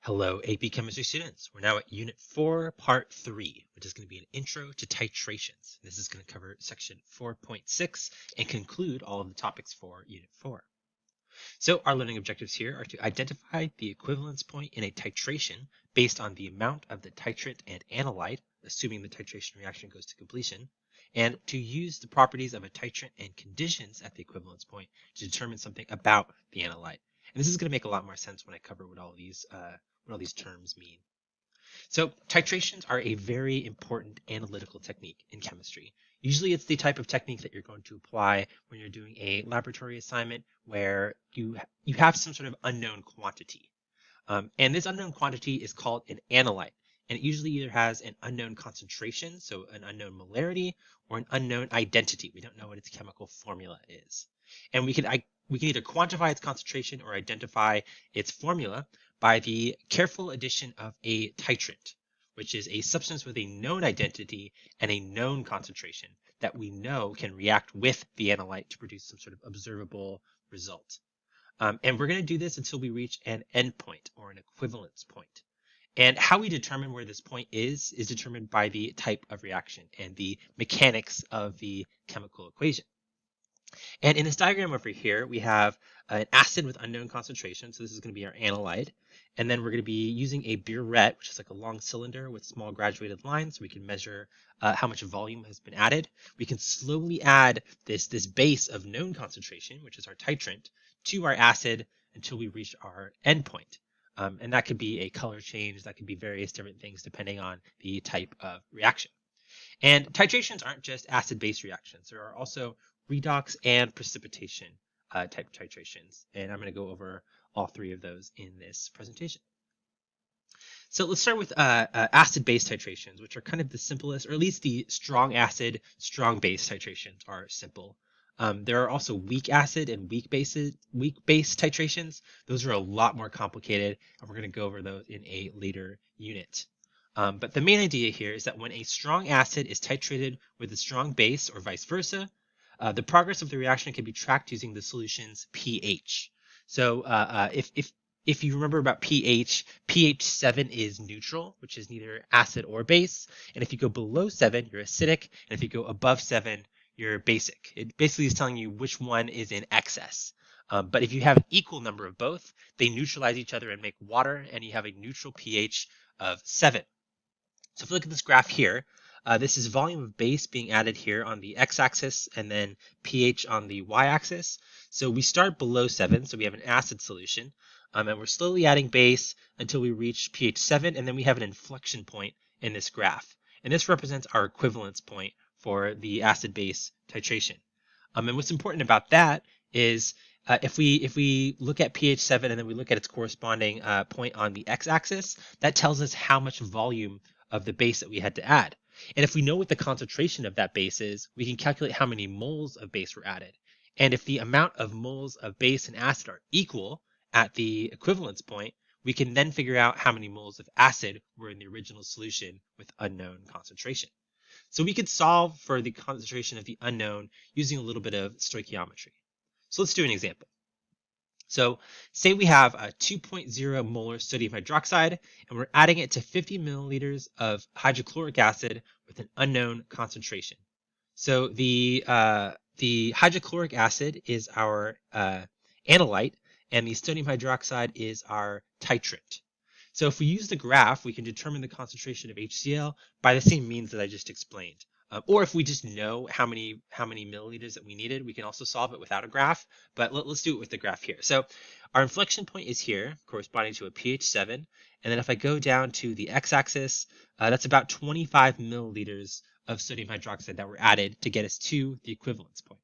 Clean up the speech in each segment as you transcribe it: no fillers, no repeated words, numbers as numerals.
Hello, AP Chemistry students. We're now at Unit 4, Part 3, which is going to be an intro to titrations. This is going to cover section 4.6 and conclude all of the topics for Unit 4. So our learning objectives here are to identify the equivalence point in a titration based on the amount of the titrant and analyte, assuming the titration reaction goes to completion, and to use the properties of a titrant and conditions at the equivalence point to determine something about the analyte. And this is going to make a lot more sense when I cover what all these terms mean. So titrations are a very important analytical technique in chemistry. Usually it's the type of technique that you're going to apply when you're doing a laboratory assignment where you have some sort of unknown quantity. And this unknown quantity is called an analyte. And it usually either has an unknown concentration, so an unknown molarity, or an unknown identity. We don't know what its chemical formula is. And we can either quantify its concentration or identify its formula by the careful addition of a titrant, which is a substance with a known identity and a known concentration that we know can react with the analyte to produce some sort of observable result. And we're going to do this until we reach an endpoint or an equivalence point. And how we determine where this point is determined by the type of reaction and the mechanics of the chemical equation. And in this diagram over here, we have an acid with unknown concentration. So this is going to be our analyte. And then we're going to be using a burette, which is like a long cylinder with small graduated lines. So we can measure how much volume has been added. We can slowly add this base of known concentration, which is our titrant, to our acid until we reach our endpoint. And that could be a color change. That could be various different things depending on the type of reaction. And titrations aren't just acid-base reactions. There are also redox and precipitation type titrations. And I'm going to go over all three of those in this presentation. So let's start with acid-base titrations, which are kind of the simplest, or at least the strong acid, strong base titrations are simple. There are also weak acid and weak base titrations. Those are a lot more complicated, and we're going to go over those in a later unit. But the main idea here is that when a strong acid is titrated with a strong base or vice versa, the progress of the reaction can be tracked using the solution's pH. So if you remember about pH, pH 7 is neutral, which is neither acid or base. And if you go below 7, you're acidic. And if you go above 7, you're basic. It basically is telling you which one is in excess. But if you have an equal number of both, they neutralize each other and make water, and you have a neutral pH of 7. So if you look at this graph here, this is volume of base being added here on the x-axis and then pH on the y-axis. So we start below 7, so we have an acid solution, and we're slowly adding base until we reach pH 7, and then we have an inflection point in this graph. And this represents our equivalence point for the acid-base titration. And what's important about that is if we look at pH 7 and then we look at its corresponding point on the x-axis, that tells us how much volume of the base that we had to add. And if we know what the concentration of that base is, we can calculate how many moles of base were added. And if the amount of moles of base and acid are equal at the equivalence point, we can then figure out how many moles of acid were in the original solution with unknown concentration. So we could solve for the concentration of the unknown using a little bit of stoichiometry. So let's do an example. So say we have a 2.0 molar sodium hydroxide, and we're adding it to 50 milliliters of hydrochloric acid with an unknown concentration. So the hydrochloric acid is our analyte, and the sodium hydroxide is our titrant. So if we use the graph, we can determine the concentration of HCl by the same means that I just explained. Or if we just know how many milliliters that we needed, we can also solve it without a graph. But let's do it with the graph here. So our inflection point is here, corresponding to a pH 7. And then if I go down to the x-axis, that's about 25 milliliters of sodium hydroxide that were added to get us to the equivalence point.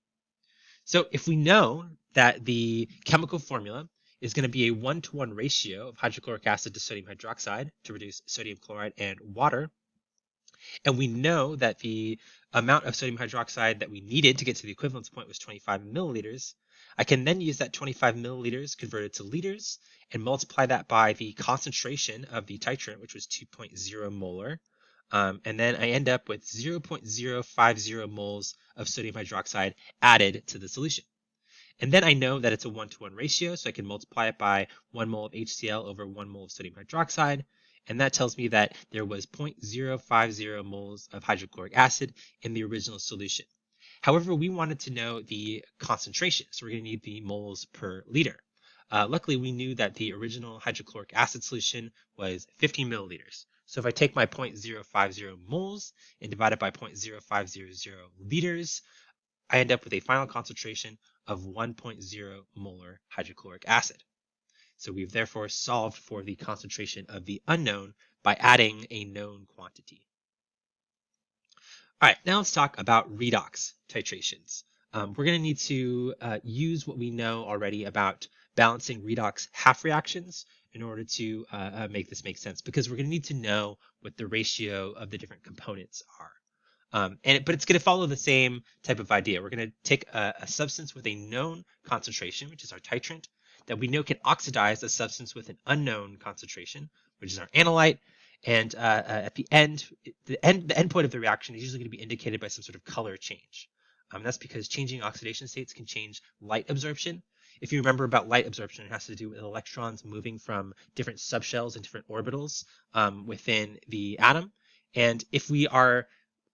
So if we know that the chemical formula is going to be a 1-to-1 ratio of hydrochloric acid to sodium hydroxide to produce sodium chloride and water, and we know that the amount of sodium hydroxide that we needed to get to the equivalence point was 25 milliliters, I can then use that 25 milliliters converted to liters and multiply that by the concentration of the titrant, which was 2.0 molar. And then I end up with 0.050 moles of sodium hydroxide added to the solution. And then I know that it's a 1-to-1 ratio, so I can multiply it by 1 mole of HCl over 1 mole of sodium hydroxide. And that tells me that there was 0.050 moles of hydrochloric acid in the original solution. However, we wanted to know the concentration, so we're going to need the moles per liter. Luckily, we knew that the original hydrochloric acid solution was 15 milliliters. So if I take my 0.050 moles and divide it by 0.0500 liters, I end up with a final concentration of 1.0 molar hydrochloric acid. So we've therefore solved for the concentration of the unknown by adding a known quantity. All right, now let's talk about redox titrations. We're going to need to use what we know already about balancing redox half reactions in order to make this make sense, because we're going to need to know what the ratio of the different components are. But it's going to follow the same type of idea. We're going to take a substance with a known concentration, which is our titrant, that we know can oxidize a substance with an unknown concentration, which is our analyte. And at the end point of the reaction is usually going to be indicated by some sort of color change. That's because changing oxidation states can change light absorption. If you remember about light absorption, it has to do with electrons moving from different subshells and different orbitals within the atom. And if we are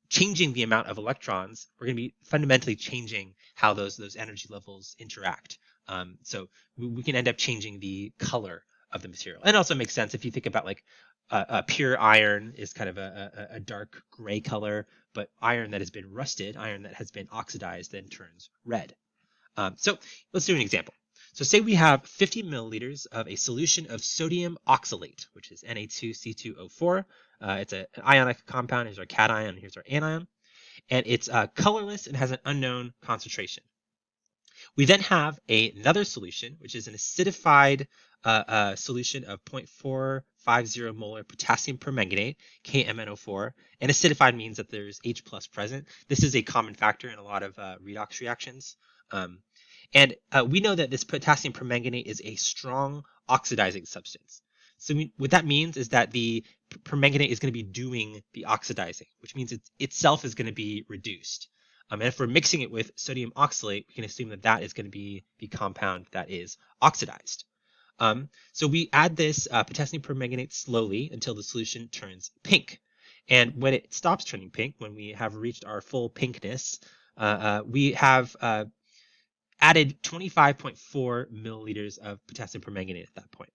changing the amount of electrons, we're going to be fundamentally changing how those energy levels interact. So we can end up changing the color of the material. And it also makes sense if you think about like pure iron is kind of a dark gray color, but iron that has been rusted, iron that has been oxidized, then turns red. So let's do an example. So say we have 50 milliliters of a solution of sodium oxalate, which is Na2C2O4. It's an ionic compound. Here's our cation, and here's our anion. And it's colorless and has an unknown concentration. We then have another solution, which is an acidified solution of 0.450 molar potassium permanganate, KMnO4. And acidified means that there's H plus present. This is a common factor in a lot of redox reactions. And we know that this potassium permanganate is a strong oxidizing substance. So what that means is that the permanganate is going to be doing the oxidizing, which means it itself is going to be reduced. And if we're mixing it with sodium oxalate, we can assume that that is going to be the compound that is oxidized. So we add this potassium permanganate slowly until the solution turns pink. And when it stops turning pink, when we have reached our full pinkness, we have added 25.4 milliliters of potassium permanganate at that point.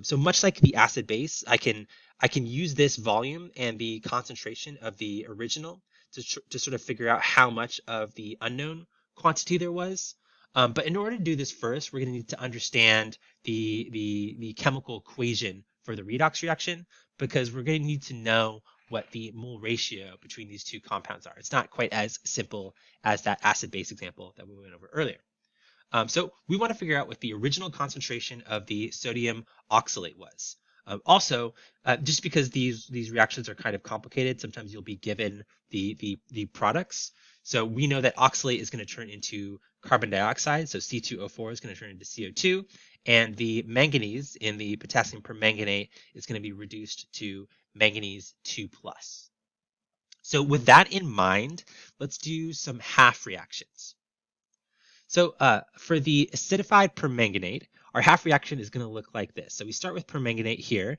So much like the acid base, I can use this volume and the concentration of the original to sort of figure out how much of the unknown quantity there was. But in order to do this first, we're going to need to understand the chemical equation for the redox reaction, because we're going to need to know what the mole ratio between these two compounds are. It's not quite as simple as that acid-base example that we went over earlier. So we want to figure out what the original concentration of the sodium oxalate was. Also, just because these reactions are kind of complicated, sometimes you'll be given the products. So we know that oxalate is going to turn into carbon dioxide, so C2O4 is going to turn into CO2, and the manganese in the potassium permanganate is going to be reduced to manganese 2+. So with that in mind, let's do some half reactions. So for the acidified permanganate, our half reaction is going to look like this. So we start with permanganate here.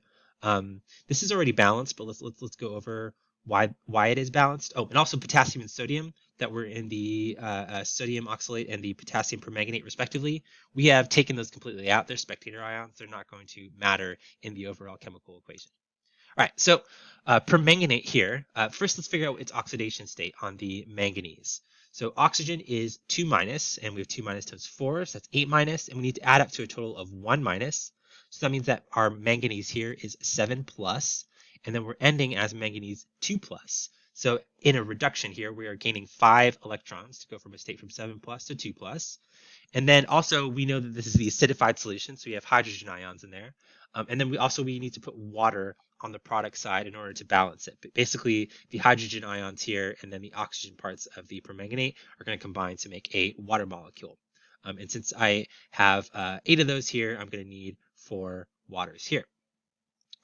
This is already balanced, but let's go over why it is balanced. Oh, and also potassium and sodium that were in the sodium oxalate and the potassium permanganate respectively. We have taken those completely out. They're spectator ions. They're not going to matter in the overall chemical equation. All right, so permanganate here. First, let's figure out its oxidation state on the manganese. So oxygen is 2 minus, and we have 2 minus times 4, so that's 8 minus, and we need to add up to a total of 1 minus. So that means that our manganese here is 7 plus, and then we're ending as manganese 2 plus. So in a reduction here, we are gaining 5 electrons to go from a state from 7 plus to 2 plus. And then also we know that this is the acidified solution, so we have hydrogen ions in there. And then we need to put water on the product side in order to balance it. But basically, the hydrogen ions here and then the oxygen parts of the permanganate are going to combine to make a water molecule. And since I have 8 of those here, I'm going to need 4 waters here.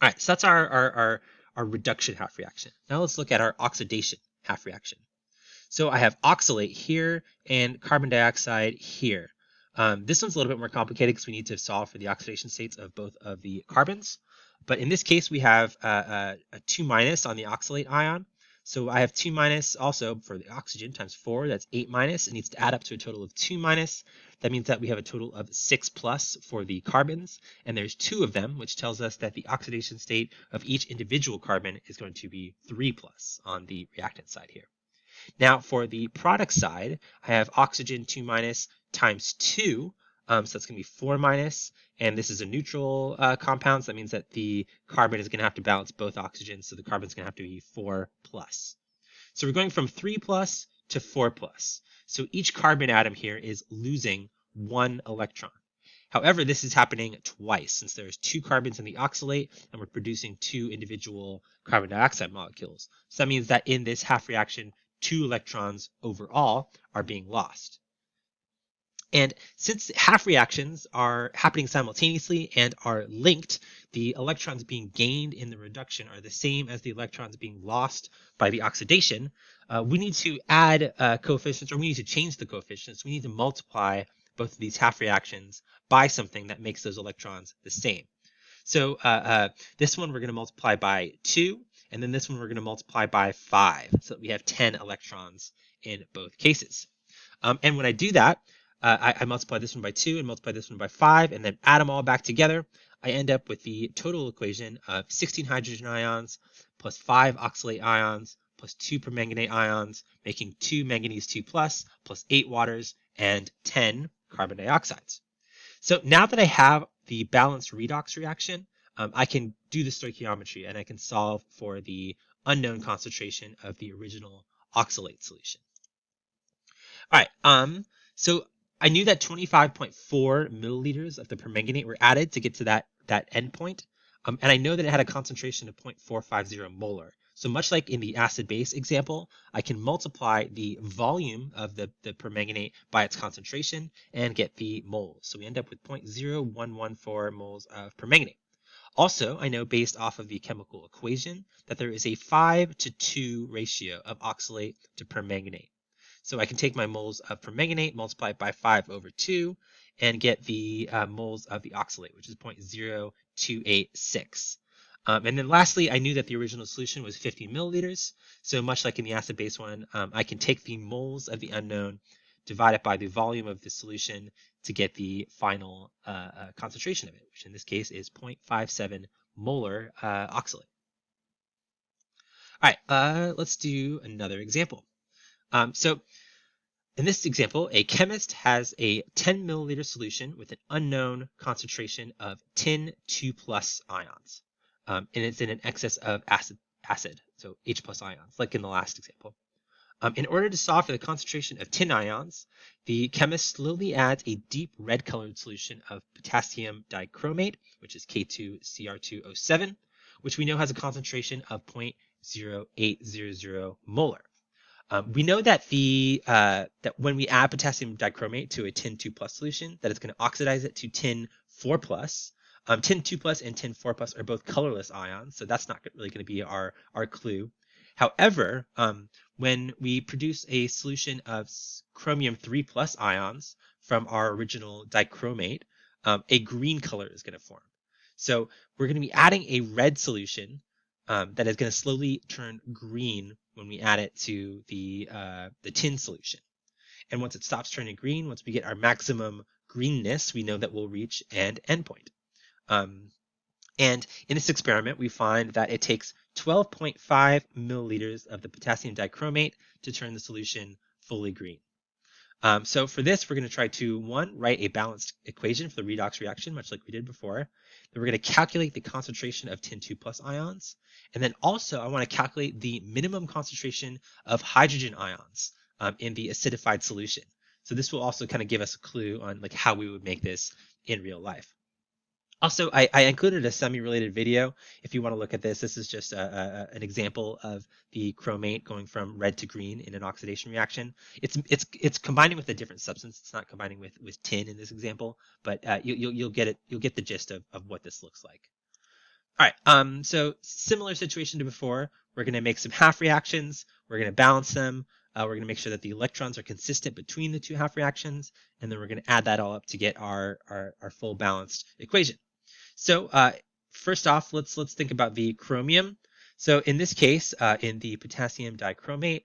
All right, so that's our reduction half reaction. Now let's look at our oxidation half reaction. So I have oxalate here and carbon dioxide here. This one's a little bit more complicated because we need to solve for the oxidation states of both of the carbons. But in this case, we have a 2 minus on the oxalate ion. So I have 2 minus also for the oxygen times 4. That's 8 minus. It needs to add up to a total of 2 minus. That means that we have a total of 6 plus for the carbons. And there's 2 of them, which tells us that the oxidation state of each individual carbon is going to be 3 plus on the reactant side here. Now for the product side, I have oxygen 2 minus times 2. So that's going to be 4 minus. And this is a neutral compound. So that means that the carbon is going to have to balance both oxygens. So the carbon's going to have to be 4 plus. So we're going from 3 plus to 4 plus. So each carbon atom here is losing 1 electron. However, this is happening twice since there's 2 carbons in the oxalate and we're producing 2 individual carbon dioxide molecules. So that means that in this half reaction, 2 electrons overall are being lost. And since half reactions are happening simultaneously and are linked, the electrons being gained in the reduction are the same as the electrons being lost by the oxidation. We need to add coefficients, or we need to change the coefficients. We need to multiply both of these half reactions by something that makes those electrons the same. So this one we're going to multiply by 2, and then this one we're going to multiply by 5, so that we have 10 electrons in both cases. And when I do that, I multiply this one by 2 and multiply this one by 5, and then add them all back together. I end up with the total equation of 16 hydrogen ions plus 5 oxalate ions plus 2 permanganate ions, making 2 manganese 2 plus 8 waters and 10 carbon dioxides. So now that I have the balanced redox reaction, I can do the stoichiometry and I can solve for the unknown concentration of the original oxalate solution. All right, so I knew that 25.4 milliliters of the permanganate were added to get to that endpoint, and I know that it had a concentration of 0.450 molar. So much like in the acid-base example, I can multiply the volume of the permanganate by its concentration and get the moles. So we end up with 0.0114 moles of permanganate. Also, I know based off of the chemical equation that there is a 5 to 2 ratio of oxalate to permanganate. So I can take my moles of permanganate, multiply it by 5 over 2, and get the moles of the oxalate, which is 0.0286. And then lastly, I knew that the original solution was 50 milliliters. So much like in the acid-base one, I can take the moles of the unknown, divide it by the volume of the solution to get the final concentration of it, which in this case is 0.57 molar oxalate. All right, let's do another example. So in this example, a chemist has a 10 milliliter solution with an unknown concentration of tin 2 plus ions. And it's in an excess of acid, so H plus ions, like in the last example. In order to solve for the concentration of tin ions, the chemist slowly adds a deep red colored solution of potassium dichromate, which is K2Cr2O7, which we know has a concentration of 0.0800 molar. We know that that when we add potassium dichromate to a tin 2 plus solution, that it's going to oxidize it to tin 4 plus. Tin 2 plus and tin 4 plus are both colorless ions, so that's not really going to be our clue. However, when we produce a solution of chromium 3 plus ions from our original dichromate, a green color is going to form. So we're going to be adding a red solution that is going to slowly turn green when we add it to the tin solution. And once it stops turning green, once we get our maximum greenness, we know that we'll reach an endpoint. And in this experiment, we find that it takes 12.5 milliliters of the potassium dichromate to turn the solution fully green. So for this, we're going to try to, one, write a balanced equation for the redox reaction, much like we did before. Then we're going to calculate the concentration of tin 2 plus ions. And then also, I want to calculate the minimum concentration of hydrogen ions in the acidified solution. So this will also kind of give us a clue on like how we would make this in real life. Also, I included a semi-related video. If you want to look at this, this is just an example of the chromate going from red to green in an oxidation reaction. It's combining with a different substance. It's not combining with tin in this example, but you'll get it. You'll get the gist of what this looks like. All right. So similar situation to before. We're going to make some half reactions. We're going to balance them. We're going to make sure that the electrons are consistent between the two half reactions, and then we're going to add that all up to get our full balanced equation. So first off, let's think about the chromium. So in this case, in the potassium dichromate,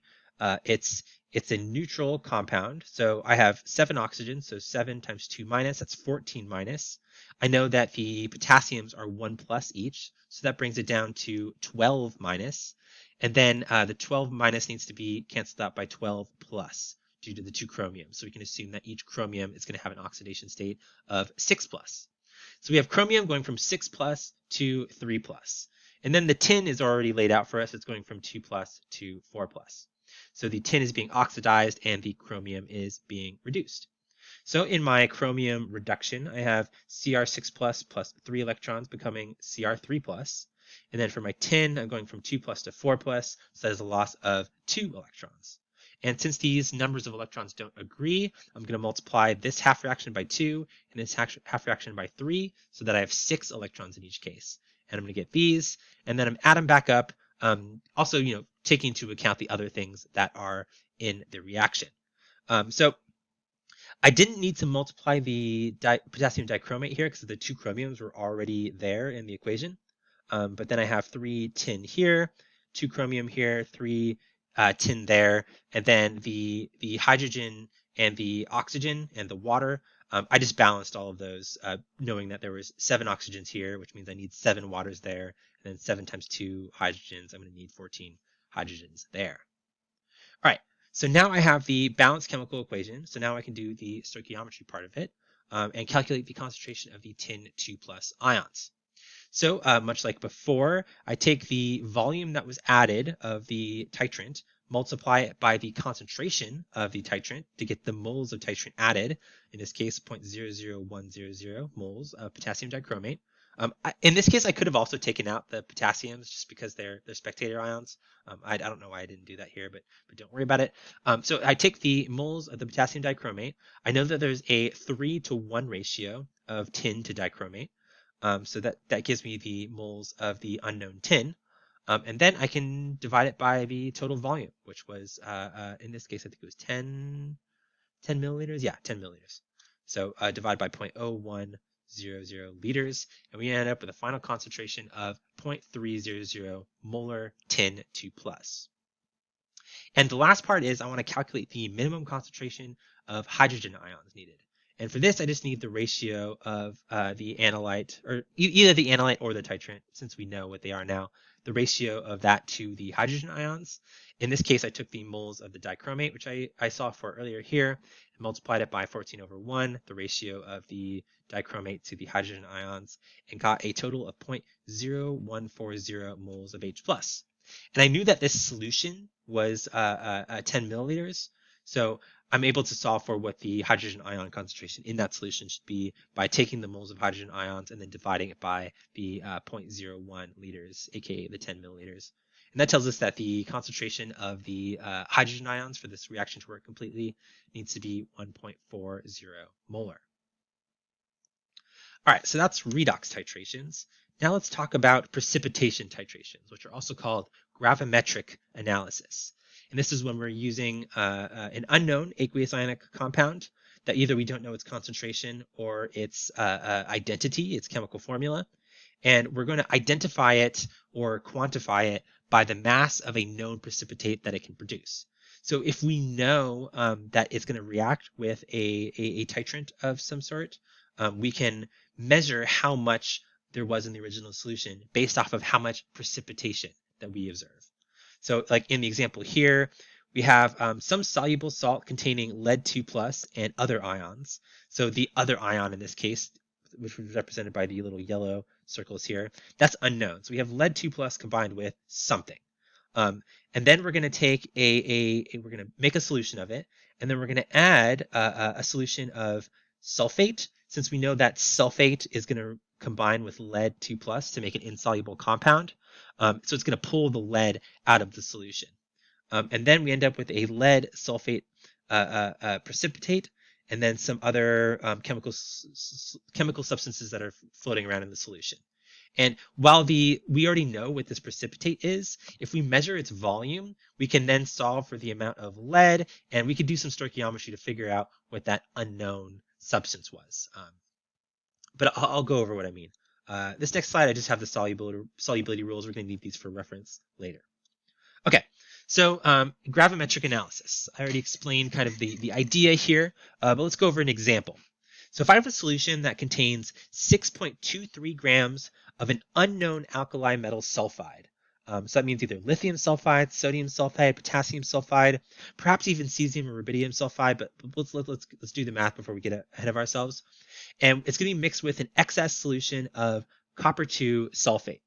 it's a neutral compound. So I have 7 oxygens, so 7 times 2 minus, that's 14 minus. I know that the potassiums are 1 plus each, so that brings it down to 12 minus. And then the 12 minus needs to be canceled out by 12 plus due to the 2 chromiums. So we can assume that each chromium is going to have an oxidation state of 6 plus. So we have chromium going from 6 plus to 3 plus. And then the tin is already laid out for us. It's going from 2 plus to 4 plus. So the tin is being oxidized and the chromium is being reduced. So in my chromium reduction, I have Cr6 plus 3 electrons becoming Cr3 plus. And then for my tin, I'm going from 2 plus to 4 plus. So that is a loss of 2 electrons. And since these numbers of electrons don't agree, I'm going to multiply this half reaction by 2 and this half reaction by 3 so that I have 6 electrons in each case. And I'm going to get these, and then I'm add them back up, also, taking into account the other things that are in the reaction. So I didn't need to multiply the potassium dichromate here because the 2 chromiums were already there in the equation. But then I have 3 tin here, 2 chromium here, 3 tin there, and then the hydrogen and the oxygen and the water. I just balanced all of those, knowing that there was 7 oxygens here, which means I need 7 waters there, and then 7 times 2 hydrogens, I'm going to need 14 hydrogens there. All right, so now I have the balanced chemical equation, so now I can do the stoichiometry part of it and calculate the concentration of the tin 2 plus ions. So much like before, I take the volume that was added of the titrant, multiply it by the concentration of the titrant to get the moles of titrant added, in this case 0.00100 moles of potassium dichromate. In this case, I could have also taken out the potassiums just because they're spectator ions. I don't know why I didn't do that here, but don't worry about it. So I take the moles of the potassium dichromate. I know that there's a 3:1 ratio of tin to dichromate. So that gives me the moles of the unknown tin. And then I can divide it by the total volume, which was, in this case, I think it was 10 milliliters. Yeah, 10 milliliters. So divide by 0.0100 liters, and we end up with a final concentration of 0.300 molar tin 2 plus. And the last part is I want to calculate the minimum concentration of hydrogen ions needed. And for this, I just need the ratio of the analyte, or either the analyte or the titrant, since we know what they are now, the ratio of that to the hydrogen ions. In this case, I took the moles of the dichromate, which I saw for earlier here, and multiplied it by 14/1, the ratio of the dichromate to the hydrogen ions, and got a total of 0.0140 moles of H+. And I knew that this solution was 10 milliliters, so I'm able to solve for what the hydrogen ion concentration in that solution should be by taking the moles of hydrogen ions and then dividing it by the 0.01 liters, aka the 10 milliliters. And that tells us that the concentration of the hydrogen ions for this reaction to work completely needs to be 1.40 molar. All right, so that's redox titrations. Now let's talk about precipitation titrations, which are also called gravimetric analysis. And this is when we're using an unknown aqueous ionic compound that either we don't know its concentration or its identity, its chemical formula. And we're going to identify it or quantify it by the mass of a known precipitate that it can produce. So if we know that it's going to react with a titrant of some sort, we can measure how much there was in the original solution based off of how much precipitation that we observe. So like in the example here, we have some soluble salt containing lead 2 plus and other ions. So the other ion in this case, which was represented by the little yellow circles here, that's unknown. So we have lead 2 plus combined with something. And then we're going to take we're going to make a solution of it, and then we're going to add a solution of sulfate, since we know that sulfate is going to combine with lead 2 plus to make an insoluble compound. So it's going to pull the lead out of the solution. And then we end up with a lead sulfate precipitate, and then some other chemical substances that are floating around in the solution. And while we already know what this precipitate is, if we measure its volume, we can then solve for the amount of lead, and we could do some stoichiometry to figure out what that unknown substance was. But I'll go over what I mean. This next slide, I just have the solubility rules. We're going to need these for reference later. Okay, so gravimetric analysis. I already explained kind of the idea here, but let's go over an example. So if I have a solution that contains 6.23 grams of an unknown alkali metal sulfide, so that means either lithium sulfide, sodium sulfide, potassium sulfide, perhaps even cesium or rubidium sulfide, but let's do the math before we get ahead of ourselves. And it's going to be mixed with an excess solution of copper 2 sulfate.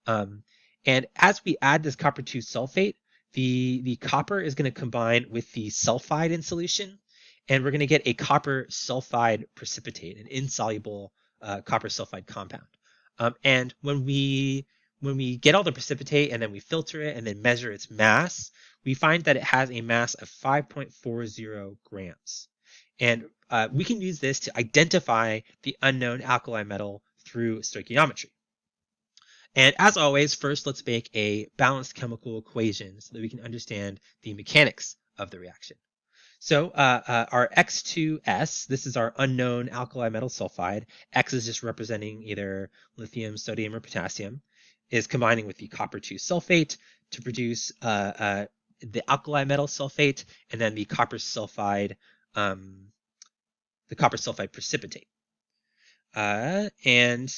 And as we add this copper 2 sulfate, the copper is going to combine with the sulfide in solution, and we're going to get a copper sulfide precipitate, an insoluble copper sulfide compound. And when we get all the precipitate and then we filter it and then measure its mass, we find that it has a mass of 5.40 grams. And we can use this to identify the unknown alkali metal through stoichiometry. And as always, first let's make a balanced chemical equation so that we can understand the mechanics of the reaction. So our X2S, this is our unknown alkali metal sulfide. X is just representing either lithium, sodium, or potassium, is combining with the copper 2 sulfate to produce the alkali metal sulfate and then the copper sulfide precipitate. And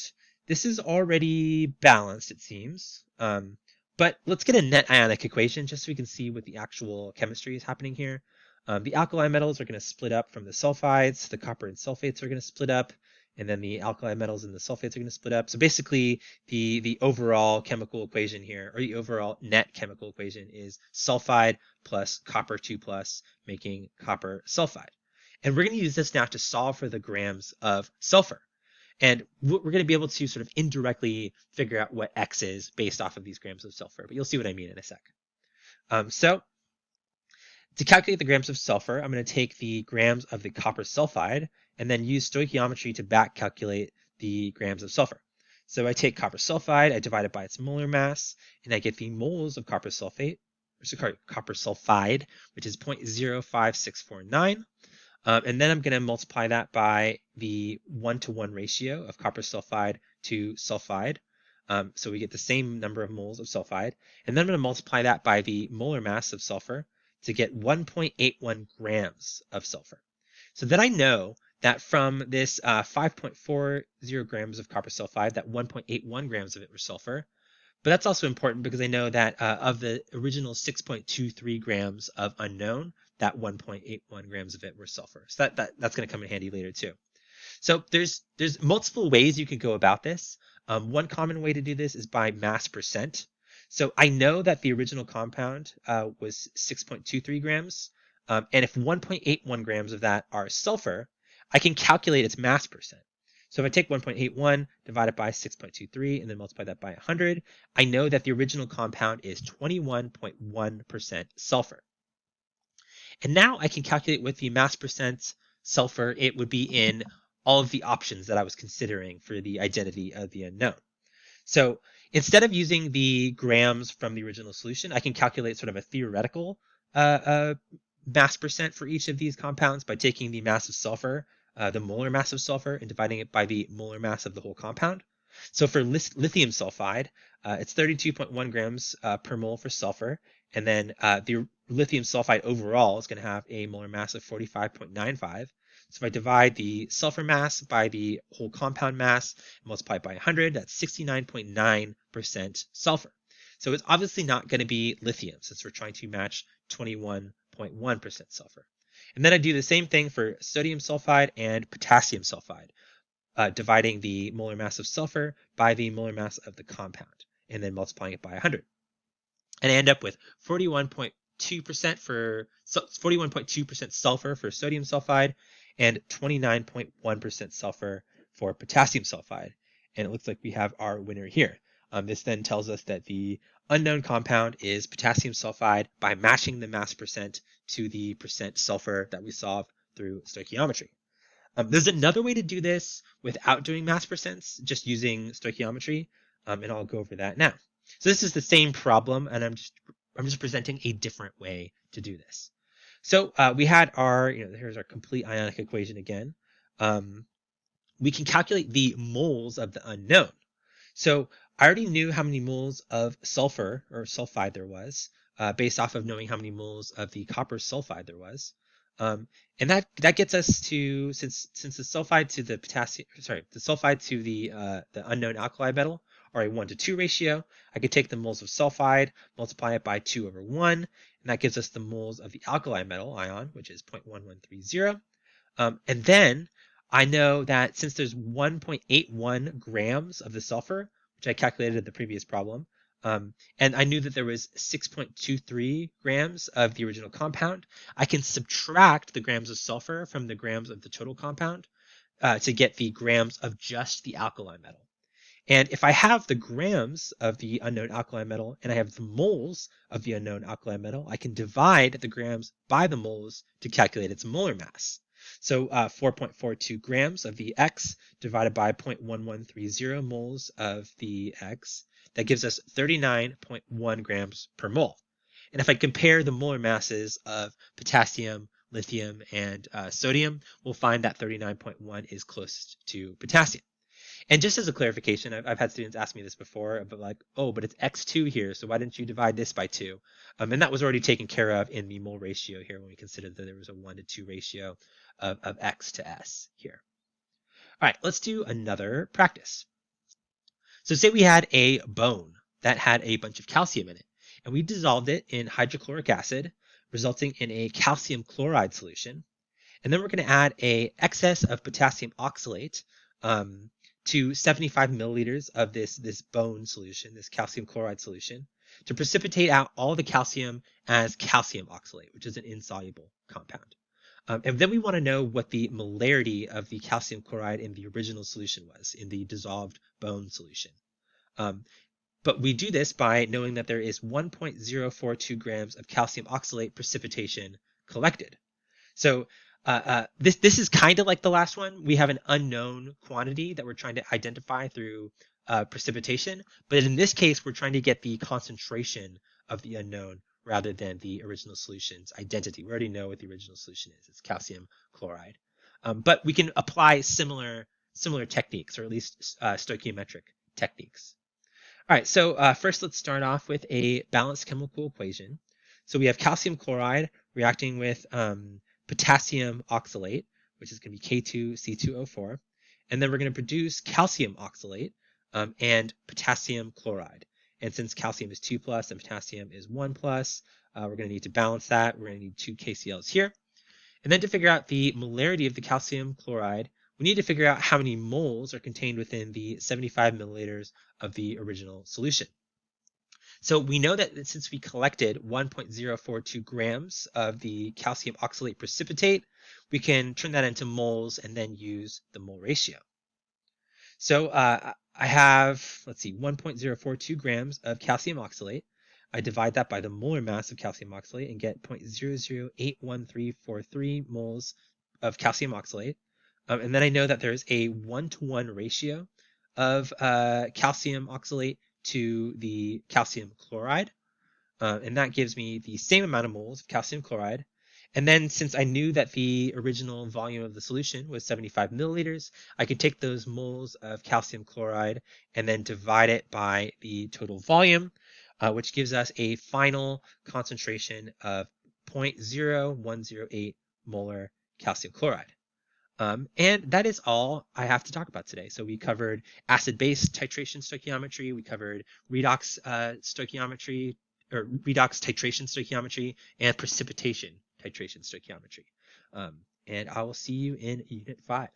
this is already balanced, it seems. But let's get a net ionic equation just so we can see what the actual chemistry is happening here. The alkali metals are going to split up from the sulfides. The copper and sulfates are going to split up. And then the alkali metals and the sulfates are going to split up. So basically, the overall chemical equation here, or the overall net chemical equation, is sulfide plus copper 2 plus, making copper sulfide. And we're going to use this now to solve for the grams of sulfur. And we're going to be able to sort of indirectly figure out what X is based off of these grams of sulfur. But you'll see what I mean in a sec. So to calculate the grams of sulfur, I'm going to take the grams of the copper sulfide and then use stoichiometry to back calculate the grams of sulfur. So I take copper sulfide, I divide it by its molar mass, and I get the moles of copper sulfide, which is 0.05649. And then I'm going to multiply that by the 1-to-1 ratio of copper sulfide to sulfide. So we get the same number of moles of sulfide. And then I'm going to multiply that by the molar mass of sulfur to get 1.81 grams of sulfur. So then I know that from this 5.40 grams of copper sulfide, that 1.81 grams of it were sulfur. But that's also important because I know that of the original 6.23 grams of unknown, that 1.81 grams of it were sulfur. So that's going to come in handy later too. So there's multiple ways you can go about this. One common way to do this is by mass percent. So I know that the original compound was 6.23 grams. And if 1.81 grams of that are sulfur, I can calculate its mass percent. So if I take 1.81, divide it by 6.23, and then multiply that by 100, I know that the original compound is 21.1% sulfur. And now I can calculate with the mass percent sulfur it would be in all of the options that I was considering for the identity of the unknown. So instead of using the grams from the original solution, I can calculate sort of a theoretical mass percent for each of these compounds by taking the mass of sulfur, the molar mass of sulfur, and dividing it by the molar mass of the whole compound. So for lithium sulfide, it's 32.1 grams per mole for sulfur, and then the lithium sulfide overall is going to have a molar mass of 45.95. So if I divide the sulfur mass by the whole compound mass and multiply it by 100, that's 69.9% sulfur. So it's obviously not going to be lithium since we're trying to match 21.1% sulfur. And then I do the same thing for sodium sulfide and potassium sulfide, dividing the molar mass of sulfur by the molar mass of the compound, and then multiplying it by 100. And I end up with 41.2% sulfur for sodium sulfide and 29.1% sulfur for potassium sulfide. And it looks like we have our winner here. This then tells us that the unknown compound is potassium sulfide by matching the mass percent to the percent sulfur that we solve through stoichiometry. There's another way to do this without doing mass percents, just using stoichiometry. and I'll go over that now. So this is the same problem, and I'm just presenting a different way to do this. So we had our, here's our complete ionic equation again. We can calculate the moles of the unknown. So I already knew how many moles of sulfur or sulfide there was, based off of knowing how many moles of the copper sulfide there was. And that gets us to, since the sulfide to the potassium, sorry, the sulfide to the unknown alkali metal are a 1-to-2 ratio. I could take the moles of sulfide, multiply it by 2/1, and that gives us the moles of the alkali metal ion, which is 0.1130. And then I know that since there's 1.81 grams of the sulfur, which I calculated in the previous problem, and I knew that there was 6.23 grams of the original compound, I can subtract the grams of sulfur from the grams of the total compound to get the grams of just the alkali metal. And if I have the grams of the unknown alkali metal and I have the moles of the unknown alkali metal, I can divide the grams by the moles to calculate its molar mass. So 4.42 grams of the X divided by 0.1130 moles of the X, that gives us 39.1 grams per mole. And if I compare the molar masses of potassium, lithium, and sodium, we'll find that 39.1 is closest to potassium. And just as a clarification, I've had students ask me this before, but like, oh, but it's X2 here, so why didn't you divide this by 2? And that was already taken care of in the mole ratio here when we considered that there was a 1-to-2 ratio of X to S here. All right, let's do another practice. So say we had a bone that had a bunch of calcium in it, and we dissolved it in hydrochloric acid, resulting in a calcium chloride solution. And then we're going to add a excess of potassium oxalate to 75 milliliters of this bone solution, this calcium chloride solution, to precipitate out all the calcium as calcium oxalate, which is an insoluble compound. And then we want to know what the molarity of the calcium chloride in the original solution was, in the dissolved bone solution. But we do this by knowing that there is 1.042 grams of calcium oxalate precipitation collected. So this is kind of like the last one. We have an unknown quantity that we're trying to identify through precipitation, but in this case, we're trying to get the concentration of the unknown rather than the original solution's identity. We already know what the original solution is. It's calcium chloride. But we can apply similar techniques, or at least stoichiometric techniques. All right, so first let's start off with a balanced chemical equation. So we have calcium chloride reacting with potassium oxalate, which is going to be K2C2O4. And then we're going to produce calcium oxalate and potassium chloride. And since calcium is 2 plus and potassium is 1 plus, we're going to need to balance that. We're going to need 2 KCl's here. And then to figure out the molarity of the calcium chloride, we need to figure out how many moles are contained within the 75 milliliters of the original solution. So we know that since we collected 1.042 grams of the calcium oxalate precipitate, we can turn that into moles and then use the mole ratio. So I have, 1.042 grams of calcium oxalate. I divide that by the molar mass of calcium oxalate and get 0.0081343 moles of calcium oxalate. And then I know that there's a 1-to-1 ratio of calcium oxalate to the calcium chloride. And that gives me the same amount of moles of calcium chloride. And then since I knew that the original volume of the solution was 75 milliliters, I could take those moles of calcium chloride and then divide it by the total volume, which gives us a final concentration of 0.0108 molar calcium chloride. And that is all I have to talk about today. So we covered acid-base titration stoichiometry, we covered redox stoichiometry, or redox titration stoichiometry, and precipitation titration stoichiometry. And I will see you in Unit 5.